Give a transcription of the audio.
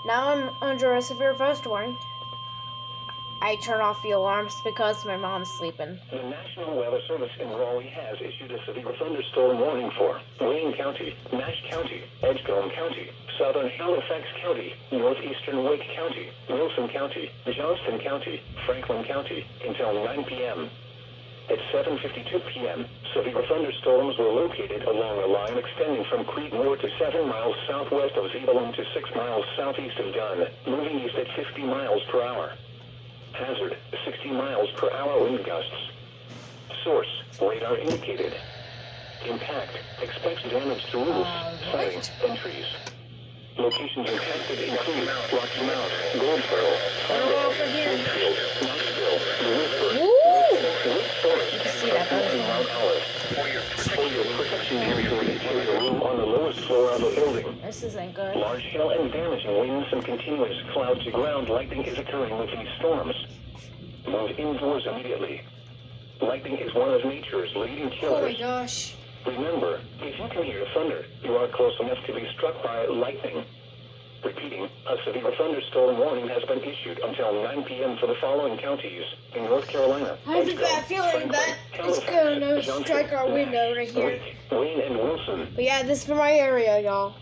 Now I'm under a severe thunderstorm. I turn off the alarms because my mom's sleeping. The National Weather Service in Raleigh has issued a severe thunderstorm warning for Wayne County, Nash County, Edgecombe County, Southern Halifax County, Northeastern Wake County, Wilson County, Johnston County, Franklin County until 9 p.m. At 7:52 p.m., severe thunderstorms were located along a line extending from Creedmoor to 7 miles southwest of Zebulon to 6 miles southeast of Dunn, moving east at 50 miles per hour. Hazard, 60 miles per hour wind gusts. Source, radar indicated. Impact, expects damage to roofs, siding, and trees. Locations impacted include Rocky Mount, Goldsboro, Fargo, Springfield, Knoxville, Lewisburg, Wake Forest, and Mount Olive. For your protection, enter an interior room on the lowest floor of the building. This isn't good. Large hail and damaging winds and continuous cloud-to-ground lightning is occurring with these storms. Move indoors immediately. Lightning is one of nature's leading killers. Oh my gosh. Remember, if you can hear thunder, you are close enough to be struck by lightning. Repeating, a severe thunderstorm warning has been issued until 9 p.m. for the following counties in North Carolina. I have a bad feeling that it's gonna strike our window right here. Wayne and Wilson. But yeah, this is my area, y'all.